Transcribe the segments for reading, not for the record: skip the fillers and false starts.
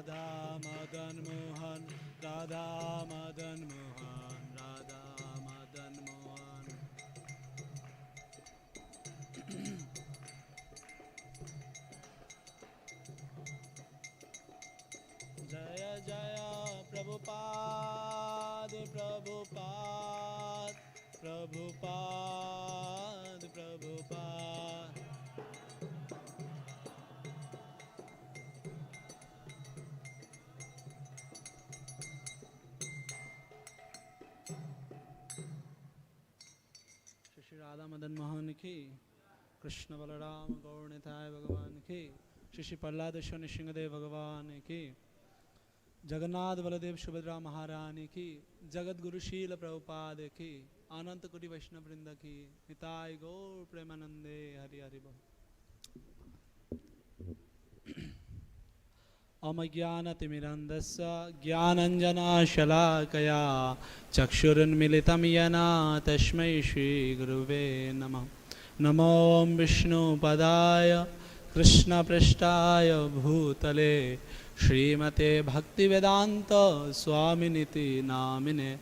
राधा मदन मोहन, राधा मदन मोहन, राधा मदन मोहन। जय जय प्रभुपाद प्रभुपाद प्रभुपाद प्रभुपाद। श्री राधा मदन मोहन की, कृष्ण बलराम गौर निताय भगवान की, श्री प्रहलाद सिंहदेव भगवान की, जगन्नाथ बलदेव सुभद्रा महारानी की, जगत गुरु शील प्रभुपाद की, अनंत कोटि वैष्णव वृंद की, निताय गौर प्रेमानंदे हरि हरि बोल। अमज्ञानतिमिरन्धस्य ज्ञानञ्जनशलाकया चक्षुरुन्मिलितं येन तस्मै श्रीगुरुवे नमः। नमो विष्णुपदाय कृष्णपृष्ठाय भूतले श्रीमते भक्तिवेदान्त स्वामिनिति नामिने।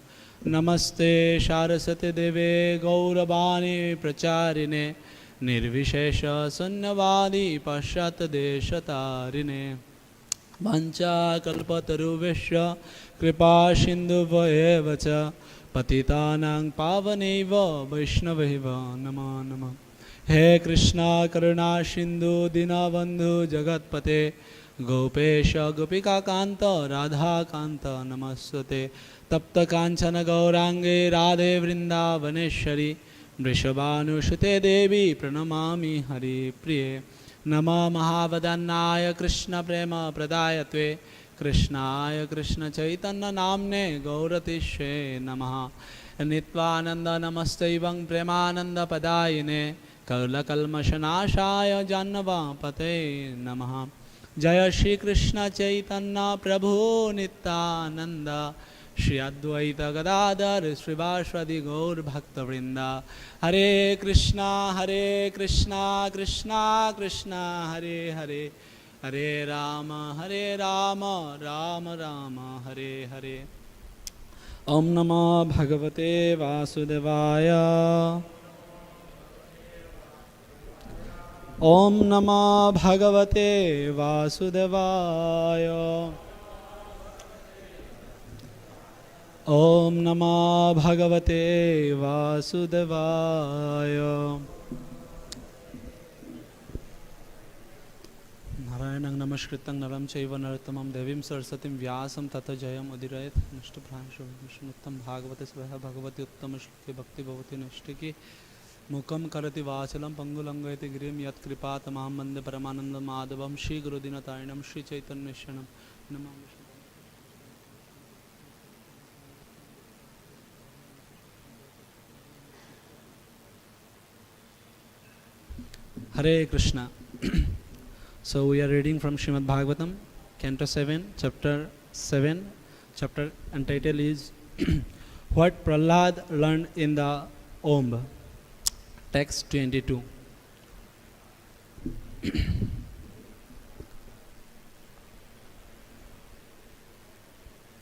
नमस्ते सारस्वती देवे गौरवाणी प्रचारिणे निर्विशेष शून्यवादी पाश्चात्यदेशतारिणे। वंचाकल्पतरुभ्यश्च कृपा सिन्धुभ्येव च पतितानां पावनेभ्यो वैष्णवेभ्यो नमो नमः। हे कृष्णा करुणा सिन्धु दीनबन्धु जगत्पते गोपेश गोपिकान्त राधाकान्त नमस्ते। तप्त कांचन गौरांगे राधे वृंदावनेश्वरी वृषभानुसुते देवी प्रणमामि हरिप्रिये। नमः महावदन्नाय कृष्ण प्रेम प्रदायत्वे कृष्णाय कृष्ण चैतन्य नाम्ने गौरतिष्ये नमः। नित्वानंद नमस्तैवं प्रेमानंद पदायिने कलकल्मषनाशाय जाह्नवापते नमः। जय श्री कृष्ण चैतन्य प्रभु नित्यानंद श्री अद्वैत गदाधर श्रीवासदि गौर भक्तवृंदा। हरे कृष्णा कृष्णा कृष्णा हरे हरे, हरे राम राम राम हरे हरे। ओम नमो भगवते वासुदेवाय, ओम नमो भगवते वासुदेवाय, ओम नमो भगवते वासुदेवाय। नारायणं नमस्कृतं नरं चैव नरोत्तमं देवीं सरस्वतीं व्यासं ततो जयम् उदीरयेत्। नष्टप्राणेषु भागवते स्वः भगवती उत्तमश्लोके भक्तिभवति नष्टिकी। मुखं करोति वाचलं पङ्गुलङ्घयति गिरिं यत्कृपातमहं वन्दे परमानन्दमाधवं श्रीगुरुदीनतारिणं श्रीचैतन्येश्वरं Namami. Hare Krishna. So we are reading from Srimad Bhagavatam, Canto 7, Chapter 7. Chapter and title is What Prahlad Learned in the Omb. Text 22.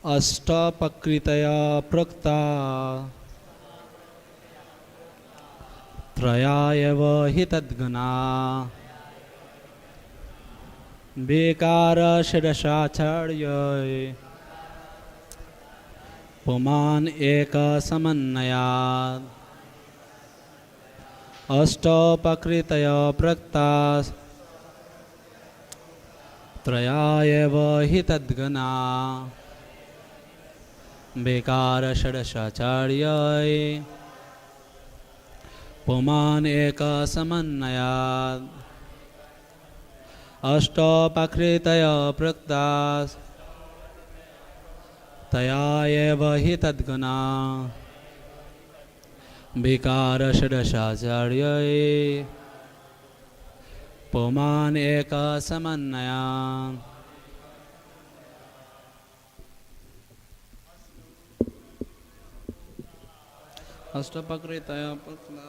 Ashtapakritaya prakta त्रयायव हि तद्गुणा बेकार षडशाचार्य पुमान् एक समन्वयात्। अष्टोपकृतय प्रक्ता त्रयायव हि तद्गुणा बेकार षडशाचार्य पुमान् एक समन्वयात्। अष्टोपकृतय प्रक्ता तया एव हि तद्गुणा विकार षडशाचार्य पुमान् एक समन्वयात्। अष्टोपकृतय प्रक्ता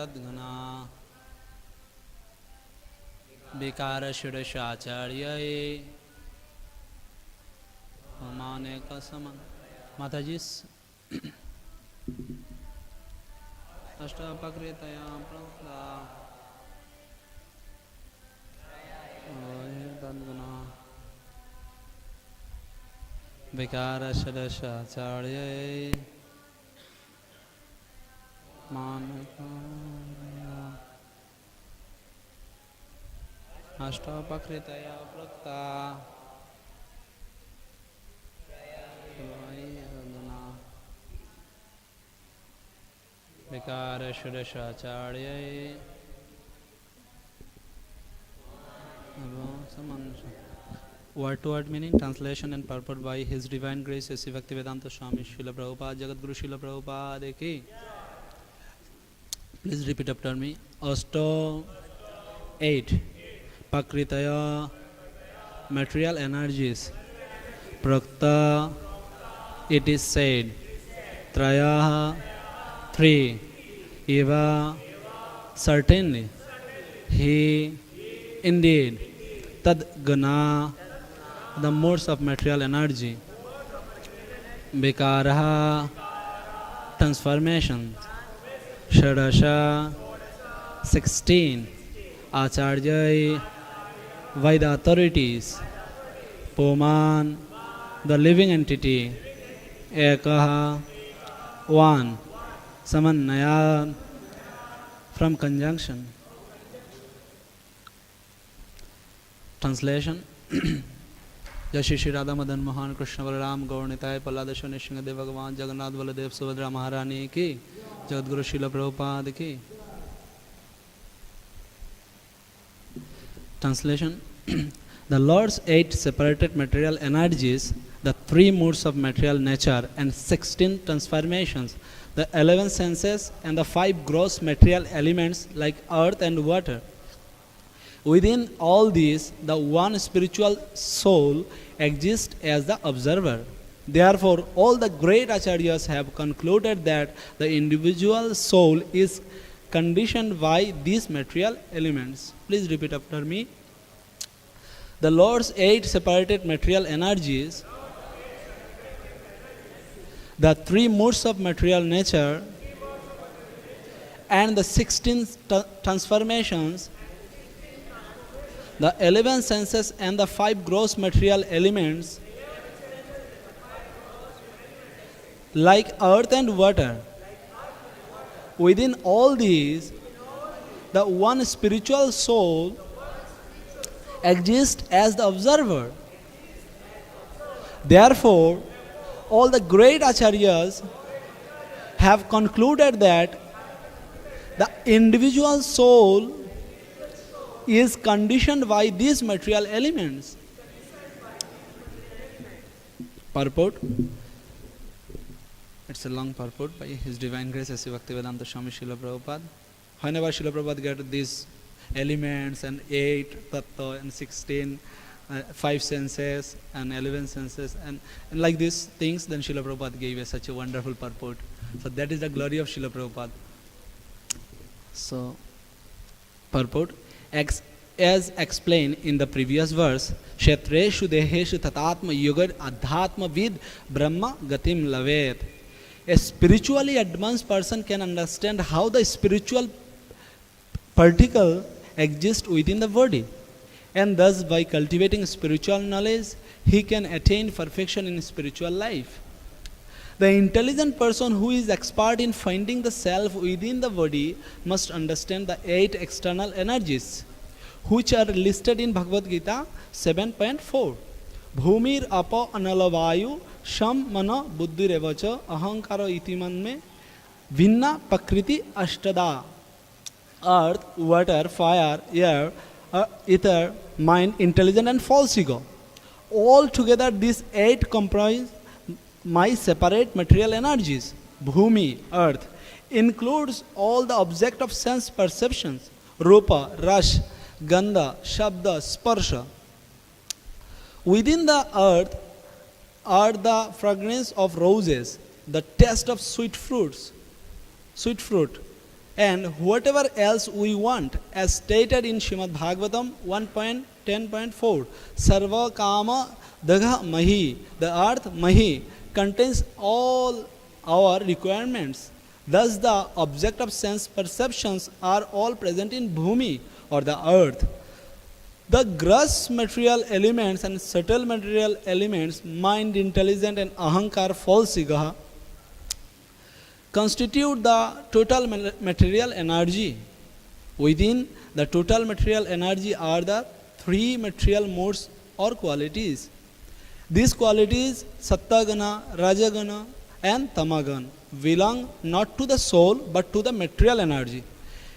तद्गुणा विकार षोडशाचार्य माने का समान माताजी अष्टापकृतया प्रकृता तद्गुणा विकार षोडशाचार्य माने का अष्टापकृतया प्रकृता विकार षोडशाचार्य word to word meaning, translation and purport by His Divine Grace A.C. Bhaktivedanta Swami Srila Prabhupada Jagadguru Srila Prabhupada ki. Please repeat after me. Ashto 8 Pakritaya material energies Prakta it is said Traya 3 Eva certainly He indeed Tad Gana the modes of material energy Vikaraha transformation Shadasha 16 Acharya by the authorities Poman the living entity Ekaha 1 Samannaya from conjunction. Translation Jai Shri Radha Madan Mohan Krishna Balaram Gaur Nitai Pallada Shani Shingadev Bhagavan Jagannath Baladev Subhadra Maharani ki Jagadguru Srila Prabhupada ki. Translation The Lord's 8 separated material energies, the 3 modes of material nature and 16 transformations, the 11 senses and the 5 gross material elements like earth and water. Within all these, the one spiritual soul exists as the observer. Therefore, all the great acharyas have concluded that the individual soul is conditioned by these material elements. Please repeat after me. The Lord's 8 separated material energies, the 3 modes of material nature, and the 16 transformations, the 11 senses and the 5 gross material elements, like earth and water. Within all these, the one spiritual soul exists as the observer. Therefore, all the great acharyas have concluded that the individual soul is conditioned by these material elements. Purport. It's a long purport by His Divine Grace A.C. Bhaktivedanta Swami Srila Prabhupada. Whenever Srila Prabhupada get these elements and 8 tattva and 16 5 senses and 11 senses and like these things, then Srila Prabhupada gave us such a wonderful purport. So that is the glory of Srila Prabhupada. So, purport. As explained in the previous verse, Kshetreshu Deheshu Tatatma Yogad Adhatma Vid Brahma Gatim Lavet. A spiritually advanced person can understand how the spiritual particle exists within the body, and thus by cultivating spiritual knowledge, he can attain perfection in spiritual life. The intelligent person who is expert in finding the self within the body must understand the 8 external energies, which are listed in Bhagavad Gita 7.4. Bhumir apa analavayu sham mana buddhi revacha ahankara itiman me vinna pakriti ashtada. Earth, water, fire, air, ether, mind, intelligence and false ego. All together these 8 comprise my separate material energies. Bhumi, earth, includes all the object of sense perceptions, rupa, rash, gandha, shabda, sparsha. Within the earth are the fragrance of roses, the taste of sweet fruit, and whatever else we want, as stated in Srimad Bhagavatam 1.10.4. Sarva Kama Dagha Mahi, the earth Mahi, contains all our requirements. Thus, the object of sense perceptions are all present in Bhumi or the earth. The gross material elements and subtle material elements, mind, intelligence, and ahankar, false ego, constitute the total material energy. Within the total material energy are the three material modes or qualities. These qualities, Sattagana, Rajagana, and Tamagana, belong not to the soul but to the material energy.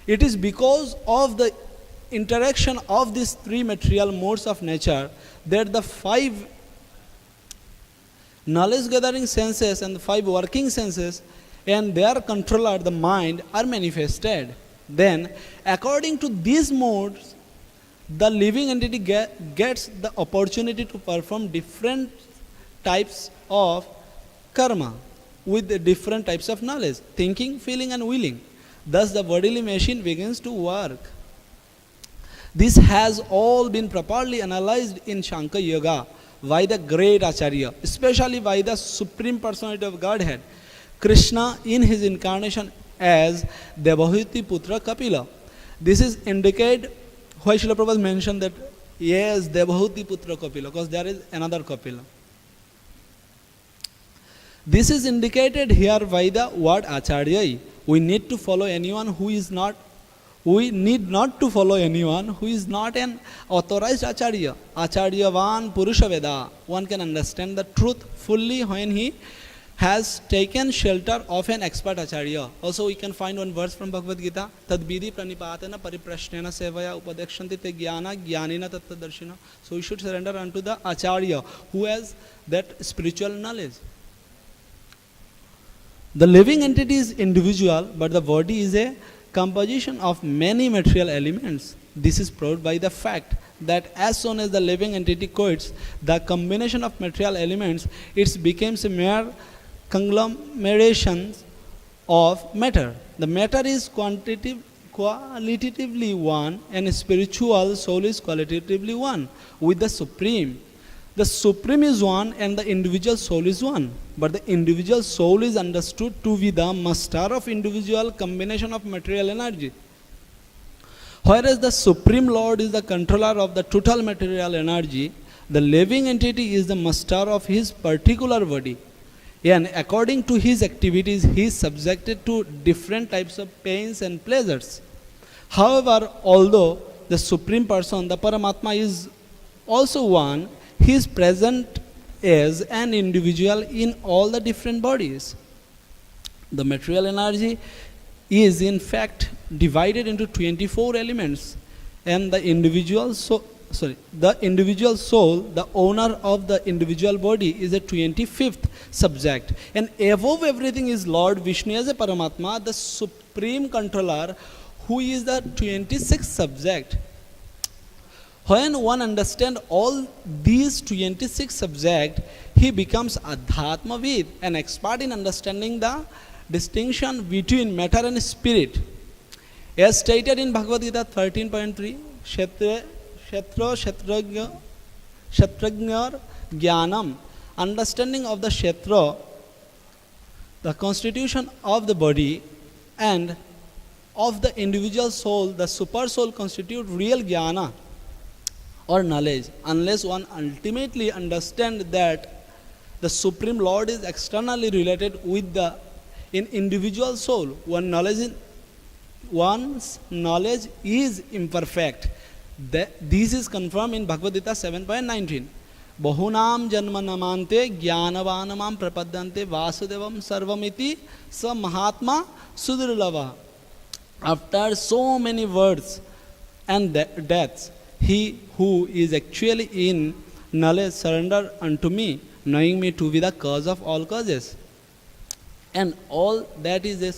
It is because of the interaction of these three material modes of nature that the five knowledge gathering senses and the five working senses and their controller, the mind, are manifested. Then, according to these modes, the living entity gets the opportunity to perform different types of karma with the different types of knowledge, thinking, feeling, and willing. Thus, the bodily machine begins to work. This has all been properly analyzed in Shankar Yoga by the great Acharya, especially by the Supreme Personality of Godhead, Krishna, in his incarnation as Devahiti Putra Kapila. This is indicate why Srila Prabhupada mentioned that yes, Devahiti Putra Kapila, because there is another Kapila. This is indicated here by the word Acharya. We need to follow anyone who is not. We need not to follow anyone who is not an authorized Acharya. Acharyavan Purusha Veda. One can understand the truth fully when he has taken shelter of an expert Acharya. Also, we can find one verse from Bhagavad Gita. Tadvidi pranipatena pariprashnena sevaya upadekshanti te jnana jnanina tattadarshina. So we should surrender unto the Acharya who has that spiritual knowledge. The living entity is individual, but the body is a composition of many material elements. This is proved by the fact that as soon as the living entity quits the combination of material elements, it becomes a mere conglomeration of matter. The matter is qualitatively one, and spiritual soul is qualitatively one with the Supreme. The Supreme is one and the individual soul is one. But the individual soul is understood to be the master of individual combination of material energy. Whereas the Supreme Lord is the controller of the total material energy, the living entity is the master of his particular body. And according to his activities, he is subjected to different types of pains and pleasures. However, although the Supreme Person, the Paramatma, is also one, he is present as an individual in all the different bodies. The material energy is in fact divided into 24 elements, and the individual soul, the owner of the individual body, is a 25th subject. And above everything is Lord Vishnu as a Paramatma, the supreme controller, who is the 26th subject. When one understands all these 26 subjects, he becomes Adhyatmavid, an expert in understanding the distinction between matter and spirit. As stated in Bhagavad Gita 13.3, Kshatrajñar Jnanam, understanding of the Kshetra, the constitution of the body, and of the individual soul, the super soul, constitute real jnana or knowledge. Unless one ultimately understands that the Supreme Lord is externally related with the individual soul, one's knowledge is imperfect. This is confirmed in Bhagavad Gita 7.19. Bahunam janmanamante jnanavanamam prapadyante vasudevam sarvamiti sa mahatma sudrilava. After so many words and deaths, he who is actually in knowledge surrender unto me, knowing me to be the cause of all causes. And all that is the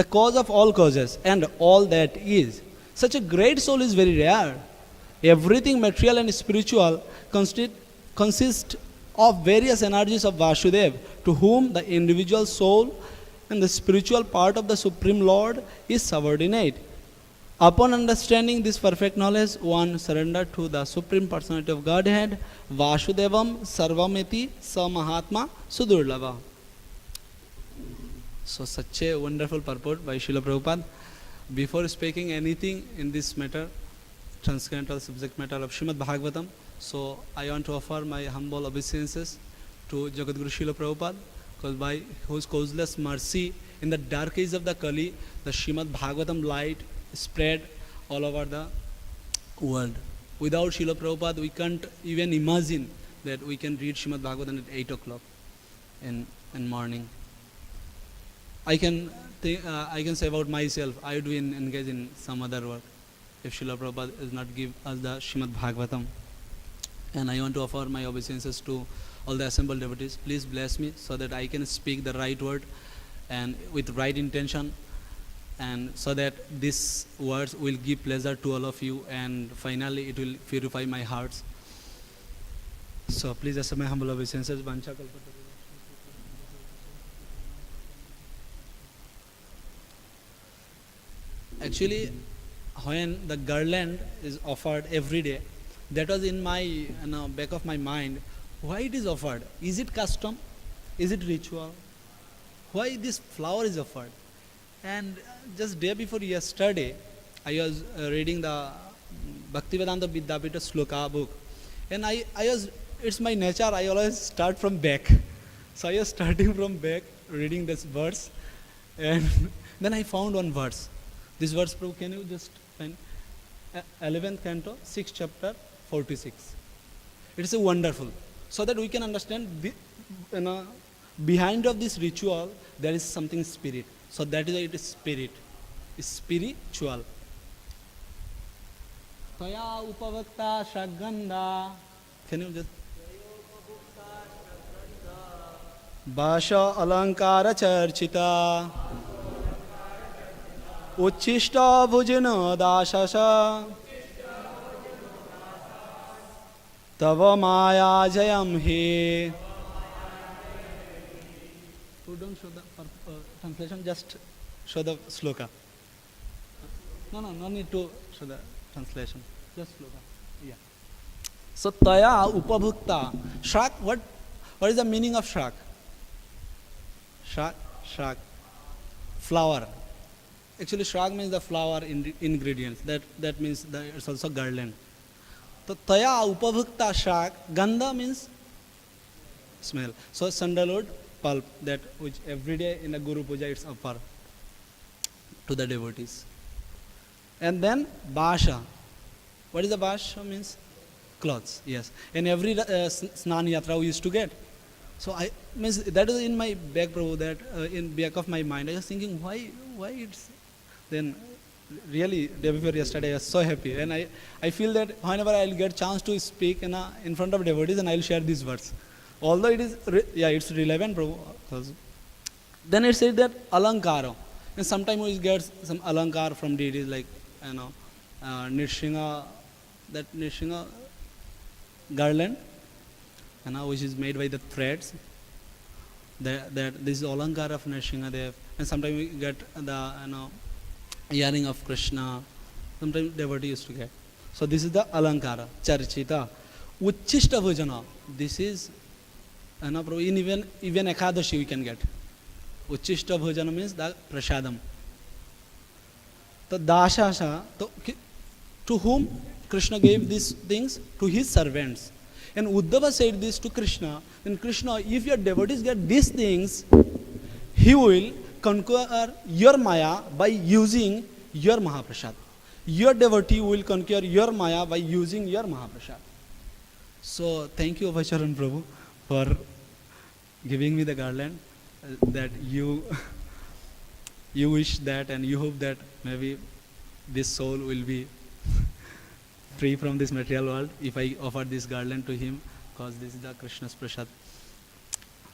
cause of all causes, and all that is. Such a great soul is very rare. Everything material and spiritual consists of various energies of Vasudeva, to whom the individual soul and the spiritual part of the Supreme Lord is subordinate. Upon understanding this perfect knowledge, one surrendered to the Supreme Personality of Godhead, Vasudevam Sarvamiti Sa Mahatma Sudurlava. So such a wonderful purport by Srila Prabhupada. Before speaking anything in this matter, transcendental subject matter of Srimad Bhagavatam, so I want to offer my humble obeisances to Jagadguru Srila Prabhupada, because by whose causeless mercy in the dark age of the Kali, the Srimad Bhagavatam light spread all over the world. Without Srila Prabhupada, we can't even imagine that we can read Srimad Bhagavatam at 8 o'clock in morning. I can say about myself, I would engage in some other work if Srila Prabhupada does not give us the Srimad Bhagavatam. And I want to offer my obeisances to all the assembled devotees. Please bless me so that I can speak the right word and with right intention, and so that these words will give pleasure to all of you, and finally it will purify my hearts. So please accept my humble obeisances. Actually, when the garland is offered every day, that was in my back of my mind. Why it is offered? Is it custom? Is it ritual? Why this flower is offered? And just day before yesterday, I was reading the Bhaktivedanta Vidyapita Sloka book, and it's my nature, I always start from back. So I was starting from back, reading this verse, and then I found one verse. This verse, Prabhu, can you just find? 11th canto, 6th chapter, 46. It is a wonderful. So that we can understand, behind of this ritual, there is something spirit. So that is why it is spirit. It's spiritual. Taya upavakta shaganda. Can you just? Basha alankara charchita. Uchishta bhujana dashasha. Tava maya jayam he. Don't show the translation, just show the sloka. No need to show the translation. Just sloka. Yeah. So taya upabhukta. Shrak, what is the meaning of shrak? Shrak. Flower. Actually, shrak means the flower ingredients. That means it's also garland. So taya upabhukta shrak. Gandha means smell. So sandalwood pulp, that which every day in a Guru Puja it's offered to the devotees. And then Basha. What is the Basha means? Clothes, yes. In every Snan Yatra we used to get. So I means that is in my back, Prabhu, that in back of my mind. I was thinking why it's then really day before yesterday I was so happy, and I feel that whenever I'll get chance to speak in front of devotees, and I'll share these words. Although it is, it's relevant, Prabhu. Then it says that alankara. And sometimes we get some alankar from deities like, Nrsimha, that Nrsimha garland, which is made by the threads. That this is alankar of Nrsimha Dev. And sometimes we get the, earring of Krishna. Sometimes devotee used to get. So this is the alankara, charchita. Uchishta bhujana. This is, in even Ekadashi we can get. Uchishta bhojana means the prasadam. The dashasha, to whom Krishna gave these things? To his servants. And Uddhava said this to Krishna. Then Krishna, if your devotees get these things, he will conquer your Maya by using your Mahaprasad. Your devotee will conquer your Maya by using your Mahaprasad. So thank you, Vacharan Prabhu, for giving me the garland, that you wish that, and you hope that maybe this soul will be free from this material world if I offer this garland to him, because this is the Krishna's prasad.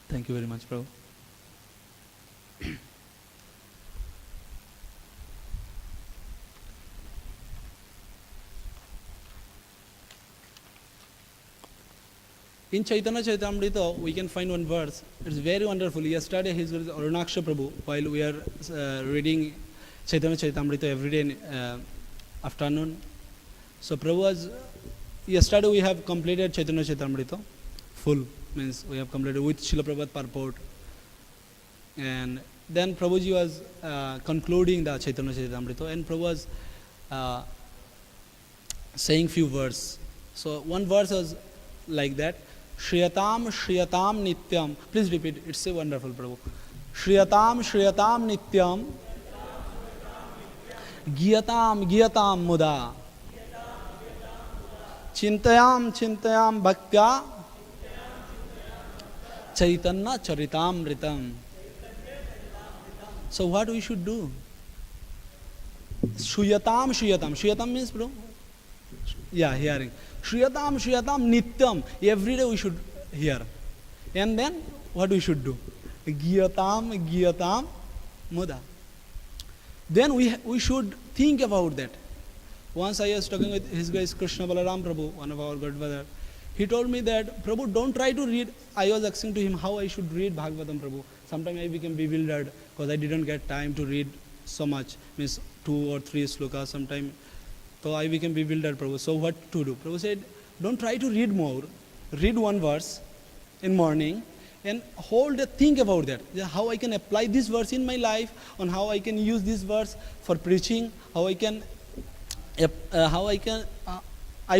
Thank you very much, Prabhu. In Chaitanya Charitamrita, we can find one verse. It's very wonderful. Yesterday, His Grace Arunaksha Prabhu, while we are reading Chaitanya Charitamrita every day in afternoon. So Prabhu was, yesterday we have completed Chaitanya Charitamrita, full, means we have completed with Srila Prabhupada purport. And then Prabhuji was concluding the Chaitanya Charitamrita, and Prabhu was saying few words. So one verse was like that, Shriyatam Shriyatam Nityam. Please repeat, it's so wonderful, Prabhu. Shriyatam Shriyatam Nityam Giyatam Giyatam Muda Chintayam Chintayam Bhaktya Chaitanya Charitamritam. So what we should do? Shriyatam Shriyatam. Shriyatam means, bro? Yeah, hearing. Shriyatam Shriyatam Nityam. Every day we should hear. And then what we should do? Giyatam Giyatam Muda. Then we should think about that. Once I was talking with His Grace Krishna Balaram Prabhu, one of our Godfather. He told me that, Prabhu, don't try to read. I was asking to him how I should read Bhagavatam, Prabhu. Sometimes I became bewildered because I didn't get time to read so much, means 2 or 3 slokas sometime. So I became bewildered, Prabhu. So what to do? Prabhu said, don't try to read more. Read one verse in morning and think about that. How I can apply this verse in my life, on how I can use this verse for preaching, I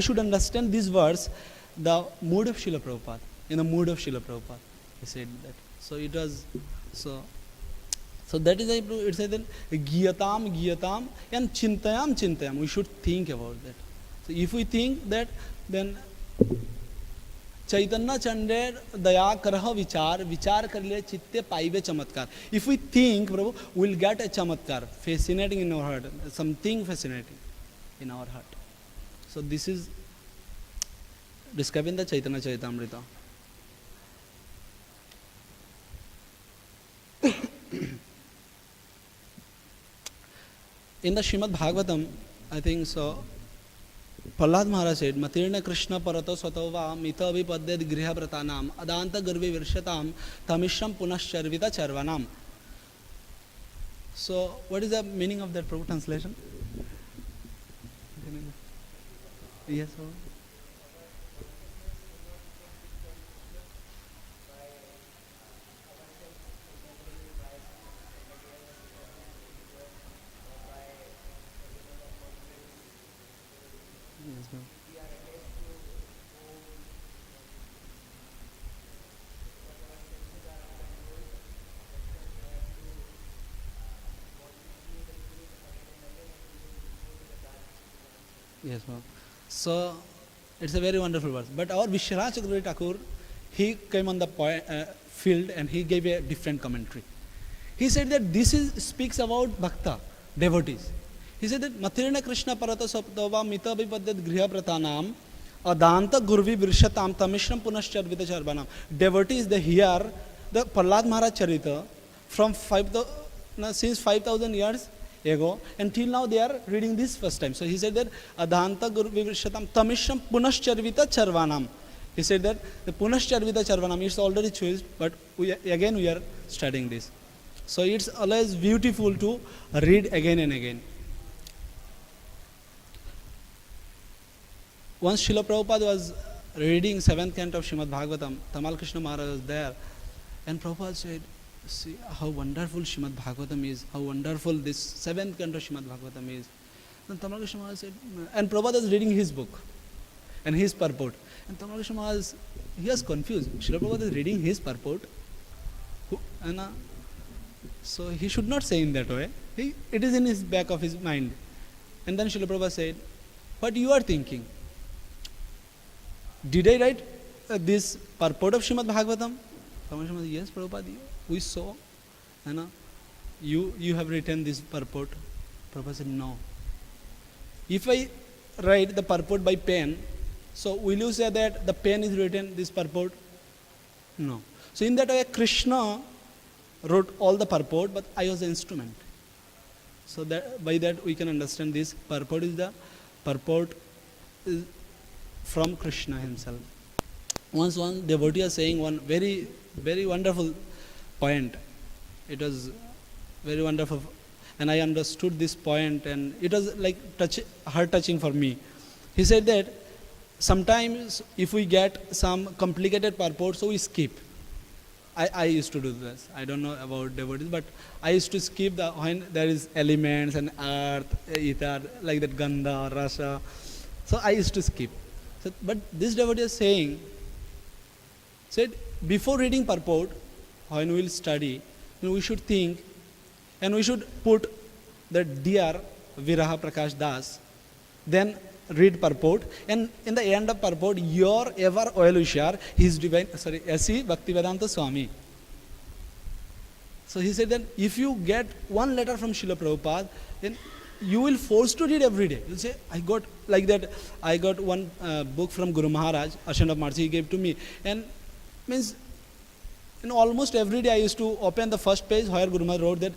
should understand this verse, the mood of Srila Prabhupada, in the mood of Srila Prabhupada. He said that. So it was, so that is why it said that Giyatam Giyatam and Chintayam Chintayam. We should think about that. So if we think that, then Chaitanya Chander Daya Karaha Vichar kar le chitte paive chamatkar. If we think, Prabhu, we'll get a chamatkar, fascinating in our heart, something fascinating in our heart. So this is describing the Chaitanya Charitamrita. In the Srimad Bhagavatam, I think so, Prahlad Maharaj said, Matirna Krishna Parato Swatova Mita Vipadyad Griha Pratanam Adanta Garvi Virshatam Tamishram Punascharvita Charvanam. So, what is the meaning of that, Prabhu, translation? Yes, Prabhu. Yes, Prabhu. Yes, ma'am. So it's a very wonderful verse. But our Vishwanath Chakravarti Thakur, he came on the field and he gave a different commentary. He said that speaks about bhakta, devotees. He said that Matirna Krishna Parata Saptava Mita Vipadyat Griha Pratanam Adanta Gurvi Virshatam Tamishram Punascharvita Charvanam. Devotees, they hear the Prahlad Maharaj Charita from since 5,000 years ago, and till now they are reading this first time. So he said that Adhanta Guru Vivishatam Tamishram Punascharvita Charvanam. He said that the Punascharvita Charvanam is already chosen, but we are studying this. So it's always beautiful to read again and again. Once Srila Prabhupada was reading 7th canto of Srimad Bhagavatam, Tamal Krishna Maharaj was there, and Prabhupada said, see how wonderful Srimad Bhagavatam is, how wonderful this 7th canto Srimad Bhagavatam is. Then Tamal Krishna Maharaj said, and Prabhupada was reading his book and his purport. And Tamal Krishna Maharaj, he was confused. Srila Prabhupada is reading his purport. So he should not say in that way. It is in his back of his mind. And then Srila Prabhupada said, what you are thinking? Did I write this purport of Srimad Bhagavatam? Tamal Krishna Maharaj, yes, Prabhupada, we saw. You have written this purport. Prabhupada said, no. If I write the purport by pen, so will you say that the pen is written this purport? No. So in that way, Krishna wrote all the purport, but I was the instrument. So that by that we can understand this purport is from Krishna himself. Once one devotee was saying one very, very wonderful point. It was very wonderful, and I understood this point, and it was like heart touching for me. He said that sometimes if we get some complicated purport, so we skip. I used to do this. I don't know about devotees, but I used to skip when there is elements and earth, ether, like that gandha, rasa. So I used to skip. So, but this devotee is said before reading purport, when we will study, we should think, and we should put the dear Viraha Prakash Das, then read purport, and in the end of purport, your ever well-wisher, His Divine, S.C. Bhaktivedanta Swami. So he said that if you get one letter from Srila Prabhupada, then you will force to read every day. You'll say, I got like that, I got one book from Guru Maharaj, Ascent of Mercy, he gave to me, and means almost every day I used to open the first page where Guru Maharaj wrote that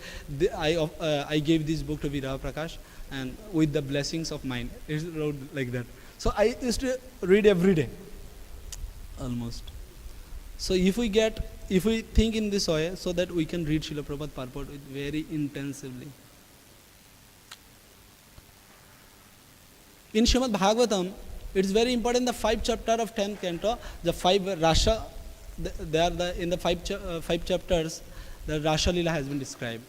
I gave this book to Viraha Prakash, and with the blessings of mine. It wrote like that. So I used to read every day, almost. So if we think in this way, so that we can read Srila Prabhupada purport very intensively. In Srimad Bhagavatam, it is very important, the 5th chapter of 10th canto, the 5 Rasha, in the 5 chapters, the Rasha Lila has been described.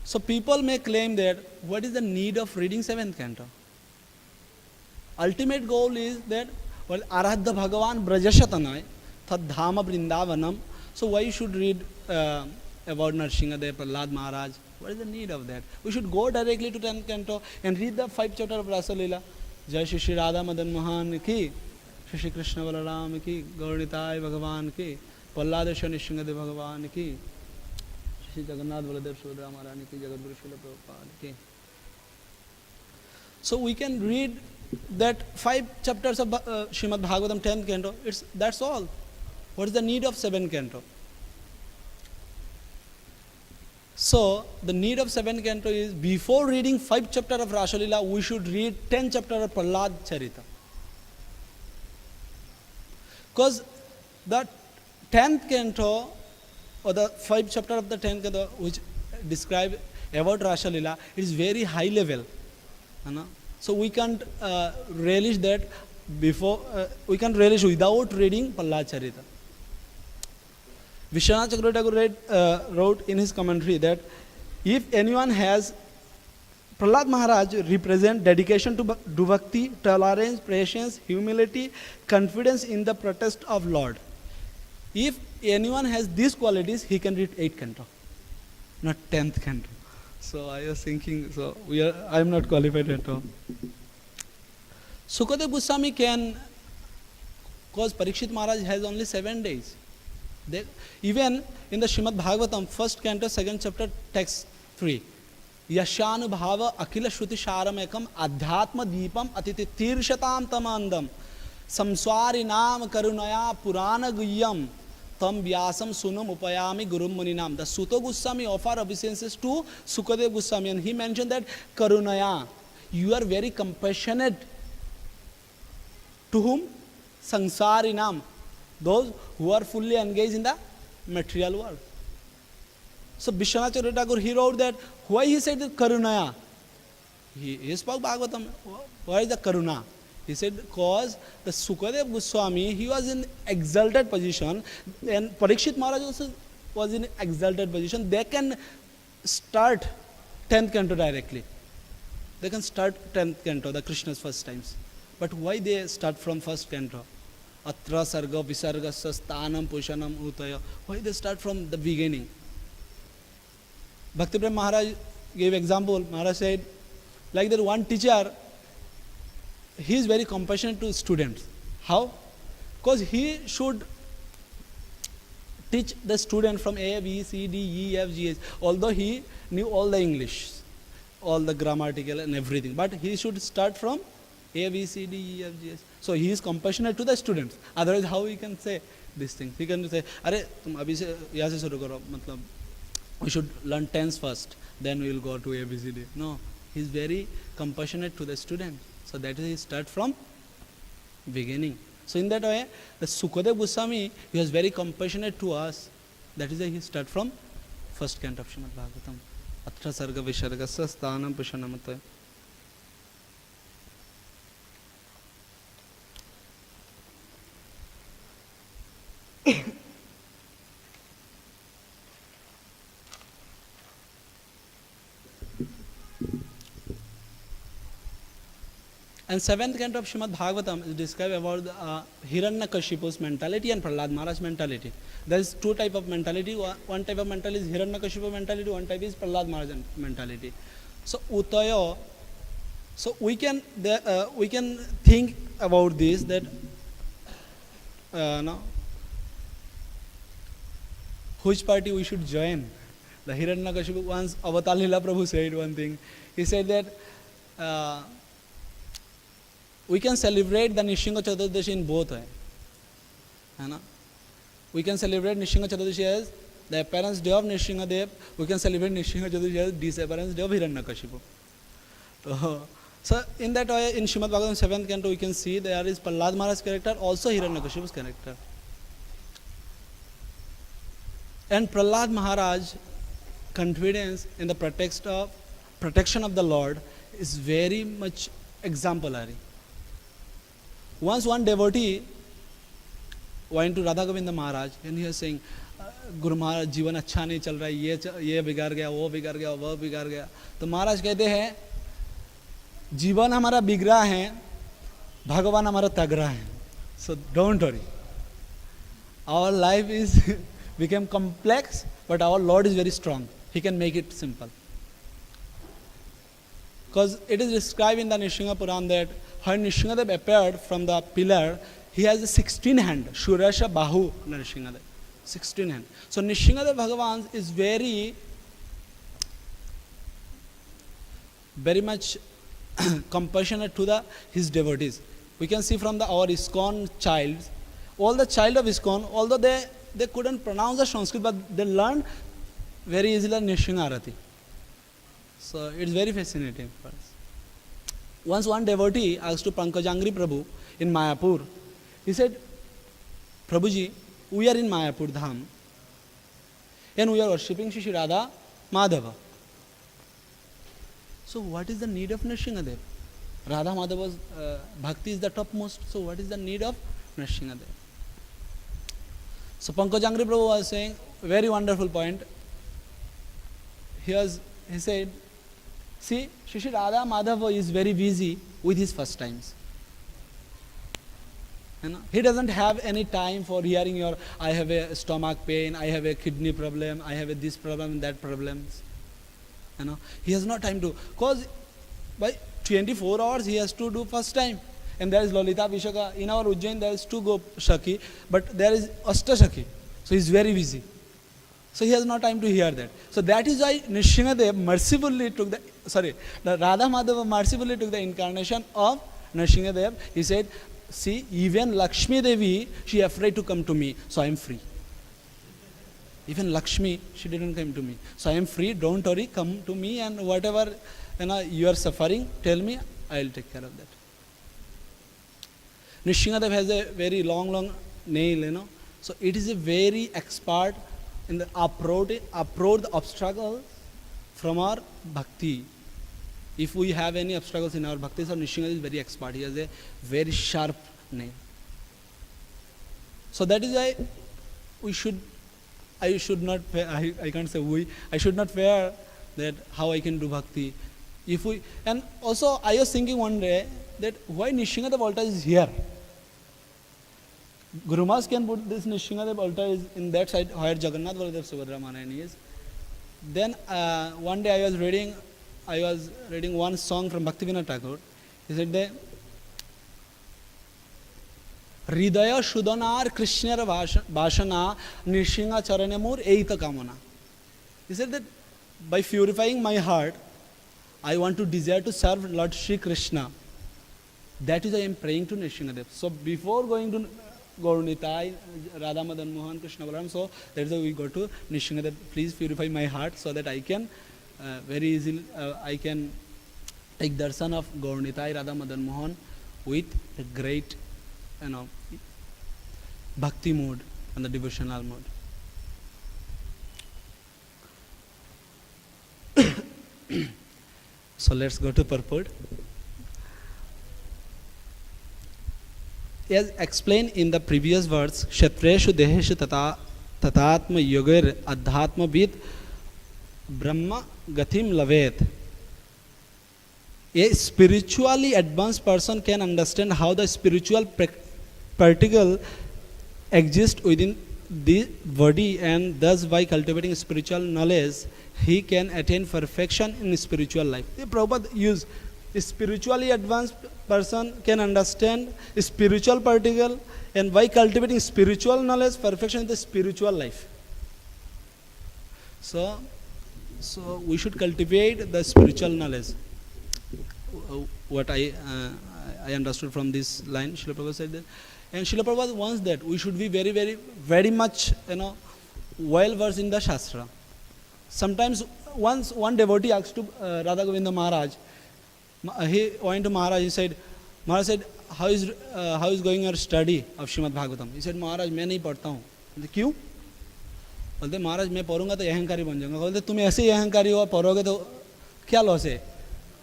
So people may claim that, what is the need of reading 7th canto? Ultimate goal is that, well, Aradha Bhagavan Brajashatanai, Tad Dhama Vrindavanam. So why you should read about Narsingadev, Prahlad Maharaj? What is the need of that? We should go directly to 10th canto and read the 5th chapter of Rasa Lila. Jai Shri Shri Radha Madan Mohan ki, Shri Shri Krishna Balaram ki, Gauranitai Bhagavan ki, Palladesha Nishingadev Bhagavan ki, Shri Jagannath Baladev Sudra Maharani ki, Jagadguru Srila Prabhupada ki. So we can read that 5 chapters of Srimad Bhagavatam 10th canto. That's all. What is the need of 7th canto? So the need of 7th canto is, before reading 5th chapter of Rasa Lila, we should read 10th chapter of Prahlad Charita. Because the 10th canto, or the 5th chapter of the 10th canto, which describe about Rasa Lila, it is very high level. So we can't relish that we can't relish without reading Prahlad Charita. Vishwanath Chakravarti Thakur wrote in his commentary that if anyone has, Prahlad Maharaj represent dedication to bhakti, tolerance, patience, humility, confidence in the protest of Lord. If anyone has these qualities, he can read 8th canto, not 10th canto. So I was thinking, I am not qualified at all. Sukadeva Goswami can, because Parikshit Maharaj has only 7 days. Even in the Srimad Bhagavatam, 1st canto, 2nd chapter, text 3. Yashanubhava akila shruti sharamekam adhyatma deepam atiti tirshatam tamandam samswarinam karunaya purana guyyam tam vyasam sunam upayami gurum muninam. The Suta Goswami offer obeisances to Sukadeva Goswami, and he mentioned that karunaya, you are very compassionate. To whom? Samsarinam, those who are fully engaged in the material world. So Vishwanath Chakravarti Thakur, he wrote that, why he said that karunaya? He spoke Bhagavatam. Why is the karuna? He said, because the Sukadeva Goswami, he was in exalted position, and Parikshit Maharaj also was in exalted position. They can start 10th canto directly. They can start 10th canto, the Krishna's first times. But why they start from 1st canto? Atra sarga visarga stanam pushanam utaya. Why they start from the beginning? Bhakti Prem Maharaj gave example. Maharaj said, like that one teacher, he is very compassionate to students. How? Because he should teach the student from A, B, C, D, E, F, G, H. Although he knew all the English, all the grammatical and everything. But he should start from A, B, C, D, E, F, G, H. So he is compassionate to the students. Otherwise, how he can say these things? He can say, "Arey, tum abhi se yahan se shuru karo." Matlab, we should learn tense first, then we will go to A, B, C, D. No, he is very compassionate to the student. So that is he start from beginning. So in that way, the Sukadev Goswami, he was very compassionate to us. That is why he started from first canto of Srimad Bhagavatam. Atra sarga visargasya sthanam pushanamata. And seventh canto of Srimad Bhagavatam is described about Hiranyakashipu's mentality and Prahlad Maharaj's mentality. There is two type of mentality. One type of mentality is Hiranyakashipu mentality. One type is Prahlad Maharaj mentality. So Uttaya. So we can think about this that now which party we should join. The Hiranyakashipu once Avatar Leela Prabhu said one thing. He said that. We can celebrate the Nishinga Chaturdashi in both ways. We can celebrate Nishinga Chaturdashi as the appearance day of Nishinga Dev. We can celebrate Nishinga Chaturdashi as disappearance day of Hiranyakashipu. So in that way, in Srimad Bhagavatam 7th canto, we can see there is Prahlad Maharaj's character, also Hiranyakashipu's character. And Prahlad Maharaj confidence in the protection of the Lord is very much exemplary. Once one devotee went to Radha Govinda Maharaj and he was saying, Guru Maharaj, जीवन अच्छा नहीं चल रहा है, ये बिगाड़ गया, वो बिगाड़ गया, वो बिगाड़ गया. तो महाराज कहते हैं, जीवन हमारा बिगड़ा है, भगवान हमारा तगड़ा है. So don't worry. Our life is became complex, but our Lord is very strong. He can make it simple. Because it is described in the Nishinga Puran that when Nishingadev appeared from the pillar, he has a 16 hand, Shurasha Bahu Nishingadev, 16 hand. So Nishingadev Bhagavan is very much compassionate to his devotees. We can see from our ISKCON child, all the child of ISKCON, although they couldn't pronounce the Sanskrit, but they learned very easily Nishinga Arati. So it's very fascinating for us. Once one devotee asked to Pankajangri Prabhu in Mayapur, he said, Prabhuji, we are in Mayapur Dham and we are worshipping Shri Radha Madhava. So what is the need of Nrsingadev? Radha Madhava's bhakti is the topmost, so what is the need of Nrsingadev? So Pankajangri Prabhu was saying, very wonderful point. He said, see, Shri Radha Madhava is very busy with his first times. He doesn't have any time for hearing I have a stomach pain, I have a kidney problem, I have this problem, that problems. He has no time to, because by 24 hours he has to do first time. And there is Lalita Vishaka. In our Ujjain there is 2 Shaki, but there is Ashta Shaki. So he is very busy. So he has no time to hear that. So that is why Nrsingadev mercifully took the Radha Madhava mercifully took the incarnation of Nrsingadev. He said, see, even Lakshmi Devi, she is afraid to come to me, so I am free. Even Lakshmi, she didn't come to me. So I am free, don't worry, come to me and whatever you are suffering, tell me, I will take care of that. Nrsingadev has a very long nail, So it is a very expert in the approach the obstacles from our bhakti. If we have any obstacles in our bhakti, so Nrsingadev is very expert. He has a very sharp nail. So that is why I should not fear that how I can do bhakti. And also I was thinking one day that why Nrsingadev altar is here. Guru Maharaj can put this Nrsingadev altar is in that side where Jagannath Baladev Subhadra Manayani is. Then one day I was reading one song from Bhaktivinoda Thakur. He said that Hridaya Shudanar Krishna Bhashana Nrsinga Charanamur Eita Kamana. He said that by purifying my heart, I want to desire to serve Lord Shri Krishna. That is why I am praying to Nrsingadev. So before going to Gaur Nitai, Radha Madan Mohan, Krishna Balaram, so that is why we go to Nrsingadev. Please purify my heart so that I can very easily I can take darshan of Gaur Nitai, Radha Madan Mohan with a great bhakti mode and the devotional mode. So let's go to purport. As explained in the previous words, Kshatreshu Deheshu Tatatma Yogir Adhatma Vid Brahma Gatim Lavet. A spiritually advanced person can understand how the spiritual particle exists within the body, and thus by cultivating spiritual knowledge, he can attain perfection in spiritual life. The Prabhupada used a spiritually advanced person can understand a spiritual particle, and by cultivating spiritual knowledge, perfection in the spiritual life. So we should cultivate the spiritual knowledge. What I understood from this line, Srila Prabhupada said that, and Srila Prabhupada wants that we should be very, very, very much, well versed in the Shastra. Sometimes once one devotee asked to Radha Govinda Maharaj, he went to Maharaj, he said, Maharaj said, how is going your study of Srimad Bhagavatam? He said, Maharaj, मैं नहीं पढ़ता हूँ. क्यों? बोलते महाराज मैं पढ़ूंगा तो अहंकारी बन जाऊंगा. बोलते तुम ऐसे ही अहंकारी हो, पढ़ोगे तो क्या लॉस है?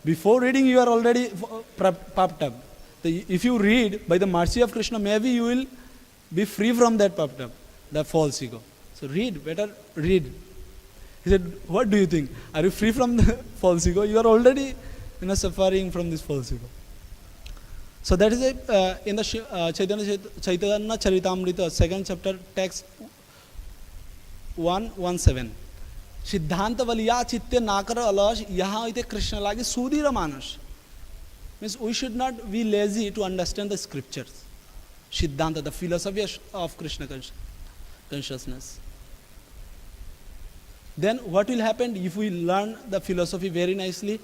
Before reading you are already puffed up. So if you read by the mercy of Krishna, maybe you will be free from that puffed up, the false ego. So read, better read. He said, what do you think? Are you free from the false ego? You are already suffering from this false ego. So that is in the Chaitanya Charitamrita, 2nd chapter, text 117. सिद्धांत वलिया चित्ते नाकर अलस यहाँ इते कृष्ण लागे सुधीर मानस. Means we should not be lazy to understand the scriptures. Siddhanta, the philosophy of Krishna consciousness. Then what will happen if we learn the philosophy very nicely?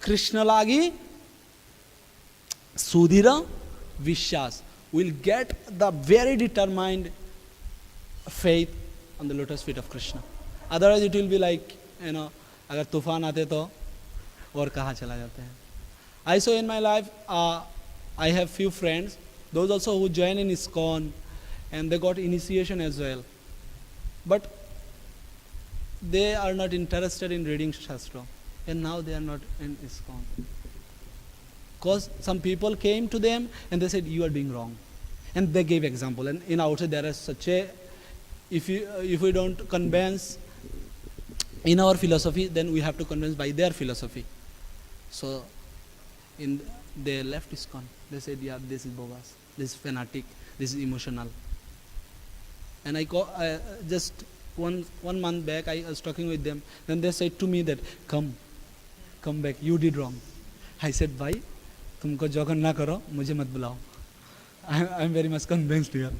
Krishna lagi sudhira vishas. We'll get the very determined faith on the lotus feet of Krishna. Otherwise it will be like, अगर तूफान आते तो और कहाँ चला जाते हैं. I saw in my life, I have few friends, those also who join in ISKCON, and they got initiation as well. But they are not interested in reading Shastra, and now they are not in ISKCON. Because some people came to them and they said, you are doing wrong. And they gave example. And in outside there is such a, if we don't convince in our philosophy, then we have to convince by their philosophy. So they left ISKCON. They said, yeah, this is bogus, this is fanatic, this is emotional. And just one month back, I was talking with them. Then they said to me that, come back, you did wrong. I said, why? तुमको जगन ना करो, मुझे मत बुलाओ. I am very much convinced here.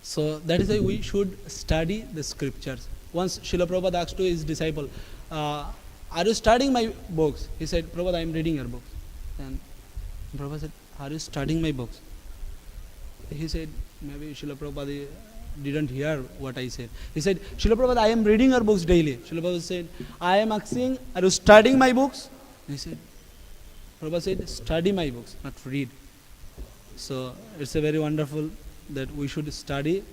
So that is why we should study the scriptures. Once Srila Prabhupada asked to his disciple, are you studying my books? He said, Prabhupada, I am reading your books. And Prabhupada said, are you studying my books? He said, maybe Srila Prabhupada didn't hear what I said. He said, Srila Prabhupada, I am reading your books daily. Srila Prabhupada said, I am asking, are you studying my books? He said, Prabhupada said, study my books, not read. So it's a very wonderful that we should study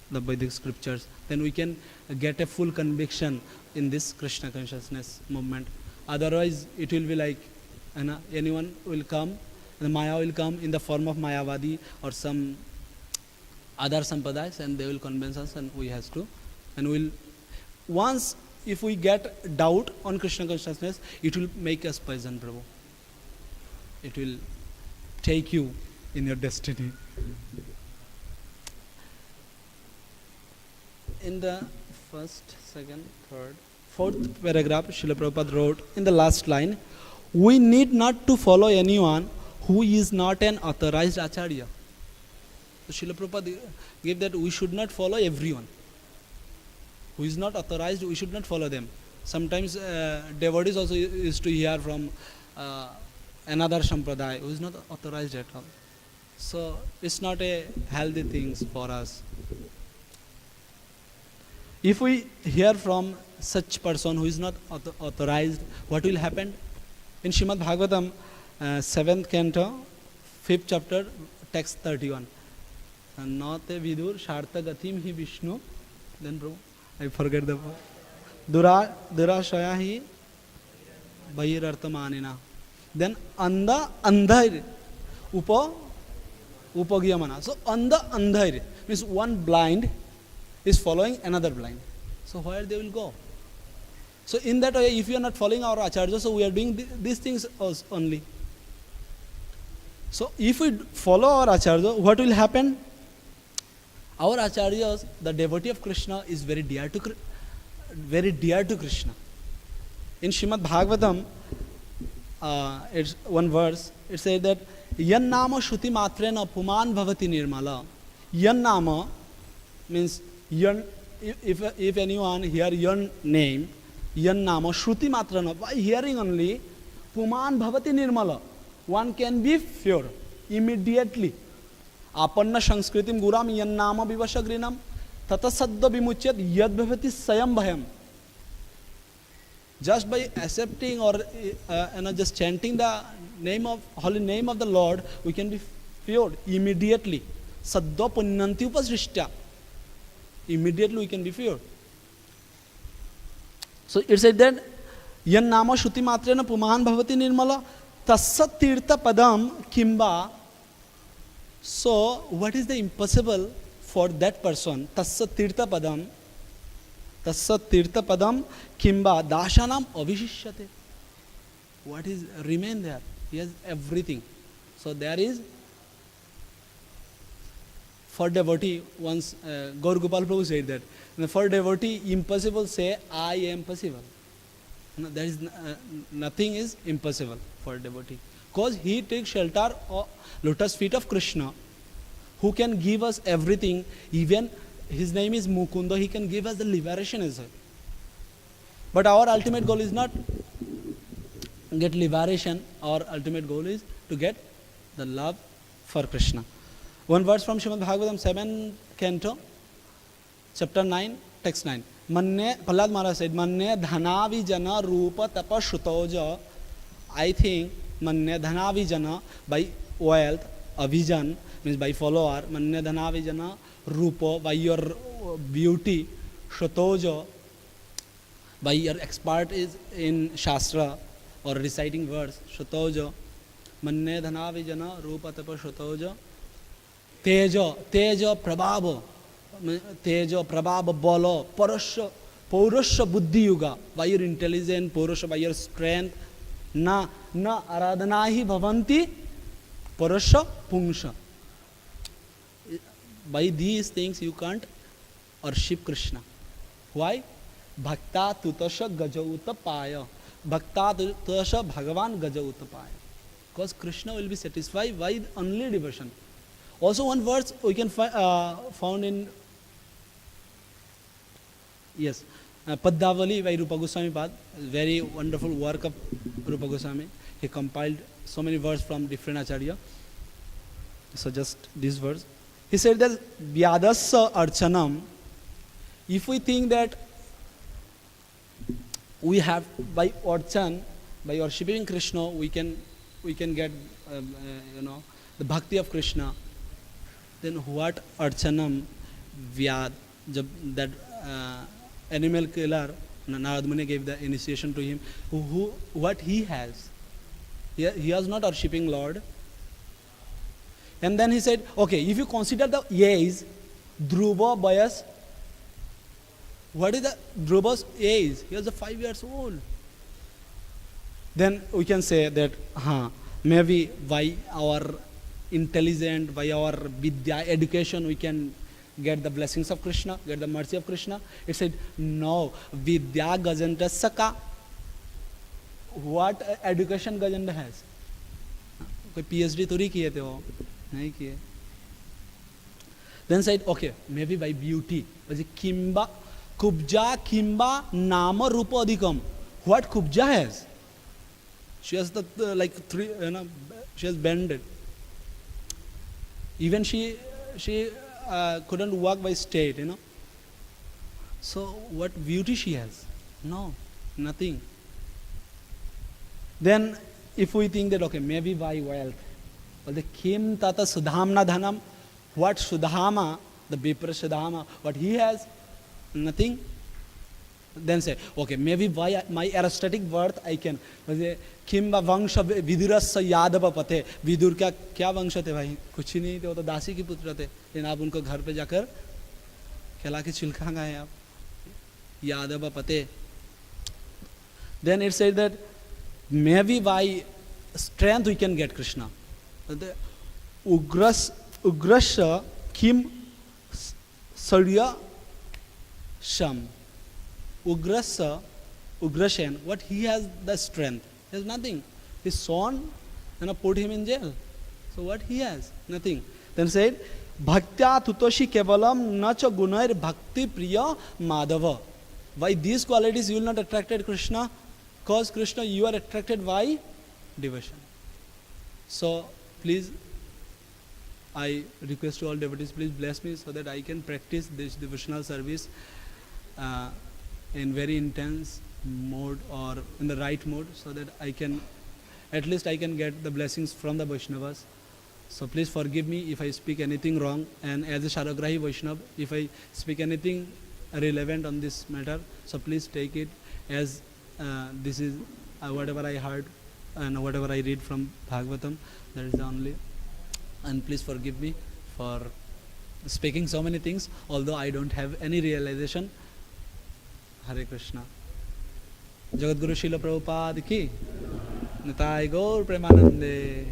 the Vedic scriptures. Then we can get a full conviction in this Krishna consciousness movement. Otherwise, it will be like anyone will come, the Maya will come in the form of Mayavadi or some other sampradayas, and they will convince us, and we have to. And we'll once if we get doubt on Krishna consciousness, it will make us poison, Prabhu. It will take you in your destiny. In the first, second, third, fourth paragraph, Srila Prabhupada wrote in the last line, we need not to follow anyone who is not an authorized acharya. So Srila Prabhupada gave that we should not follow everyone. Who is not authorized, we should not follow them. Sometimes devotees also used to hear from another sampradaya who is not authorized at all. So it's not a healthy thing for us. If we hear from such person who is not authorized, what will happen? In Srimad Bhagavatam, 7th canto, 5th chapter, text 31. Nate vidur shartagatim hi Vishnu. Then bro, I forget the durashaya hi bhayirarthamanina. Then anda andhair upagiyamana. So anda andhair means one blind is following another blind. So where they will go? So in that way, if you are not following our acharya, so we are doing these things only. So if we follow our acharya, what will happen? Our acharyas, the devotee of Krishna, is very dear to Krishna. In Srimad Bhagavatam, it's one verse. It says that yan nama shruti matrena puman bhavati nirmala. Yan nama means yan. If anyone hear your name, yan nama shruti matrana, by hearing only, puman bhavati nirmala, one can be pure immediately. Apanna sanskritim guram yan nama vivashagrinam tata saddha vimuchyat yad bhavati sayam bhayam. Just by accepting or just chanting the holy name of the Lord, we can be pure immediately. Saddha punnanti upasrishtya. Immediately we can be pure. So it said that yan nama shruti matrena puman bhavati nirmala tassat tirtha padam kimba. So what is the impossible for that person? Tassat tirtha padam kimba dashanam avishishyate. What is remain there? He has everything. So there is for devotee, once Gaur Gopal Prabhu said that, for devotee, impossible say, I am possible. No, there is nothing is impossible for devotee. Because he takes shelter of lotus feet of Krishna, who can give us everything. Even his name is Mukunda, he can give us the liberation as well. But our ultimate goal is not get liberation. Our ultimate goal is to get the love for Krishna. One verse from Srimad Bhagavatam 7th canto, chapter 9, text 9. Manne, Prahlad Maharaj said, Manne dhanavi jana rupa tapa shrutoja. I think Manne dhanavi jana, by wealth, avijan, means by follower, Manne dhanavi jana rupa, by your beauty, shrutoja, by your expert is in Shastra or reciting verse, shrutoja. Manne dhanavi jana rupa tapa shrutoja. Tejo prabhava bolo paurusha buddhi yuga, by your intelligence, paurusha, by your strength, na aradhanahi bhavanti parasha pungsha. By these things you can't worship Krishna. Why? Bhakta tutasha gajauta paya. Bhakta tutasha bhagavan gajauta paya. Because Krishna will be satisfied by only devotion. Also one verse we can found in Paddavali by Rupa Goswami Pad, very wonderful work of Rupa Goswami. He compiled so many verses from different acharya. So just this verse. He said that Vyadasya Archanam, if we think that we have by Archan, by worshipping Krishna, we can get the bhakti of Krishna. Then what Archanam Vyad, that animal killer, Narad Muni gave the initiation to him, what he has. He was not worshipping Lord. And then he said, okay, if you consider the age, Dhruva Bayas, what is the Dhruva's age? He was 5 years old. Then we can say that, maybe by our intelligence, by our vidya, education, we can get the blessings of Krishna, get the mercy of Krishna. It said, no, vidya gajanta saka. What education gajanta has? कोई PhD थोड़ी किए थे वो, नहीं किए. Then said, okay, maybe by beauty. Kimba, Kubja, Kimba, Nama, Rupa, Adhikam. What Kubja has? She has the three, she has bended. Even she couldn't walk by state, So what beauty she has? No, nothing. Then if we think that, okay, maybe by wealth, बोलते किम तात सुधामना धनम, what Sudhama, the Vipra Sudhama, what he has, nothing. Then say, okay, maybe by my aesthetic worth I can. किम्बा वंश विदुरस्य यादव पते, विदुर का क्या वंश थे भाई, कुछ ही नहीं थे, वो तो दासी के पुत्र थे, लेकिन आप उनको घर पे जाकर खिला के छिलका गए आप, यादव पते. Then it says that maybe by strength we can get Krishna. Ugrasya kim sarya sham. Ugrasyan, what he has the strength. He has nothing. His son, put him in jail. So what he has? Nothing. Then said, Bhaktya tutoshi kevalam nacha gunair bhakti priya madhava. By these qualities you will not attracted Krishna, because Krishna you are attracted by devotion. So please, I request to all devotees, please bless me so that I can practice this devotional service in very intense mode or in the right mode, so that I can, at least I can get the blessings from the Vaishnavas. So please forgive me if I speak anything wrong, and as a Sharagrahi Vaishnav, if I speak anything relevant on this matter, so please take it as this is whatever I heard and whatever I read from Bhagavatam, that is the only. And please forgive me for speaking so many things, although I don't have any realization. Hare Krishna. Jagat Guru Srila Prabhupada ki Nitai Gaur Premanande.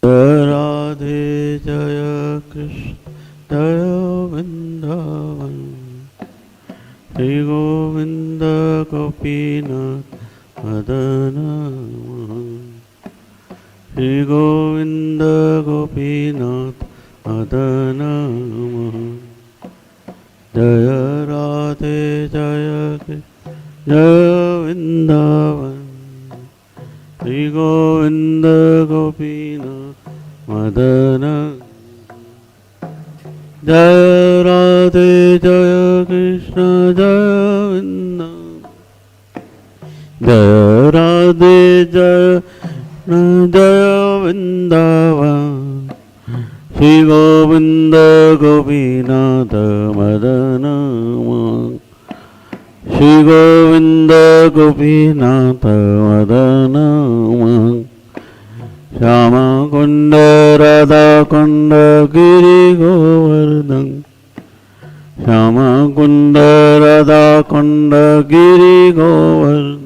Radhe Jaya Krishna Jaya Vrindavan Shri Govinda Gopinath Madana Shri Govinda Gopinath Madana Jaya Radhe Jaya Krishna Jaya Vrindavan Shri Govind Gopinath Madan जय राधे जय कृष्ण जय वृंदावन जय राधे जय जय वृंदावन श्री गोविंद गोपीनाथ मदन श्री गोविंद गोपीनाथ मदन श्याम कुंड राधा कुंड गिरि गोवर्धन श्याम कुंड राधा कुंड गिरि गोवर्धन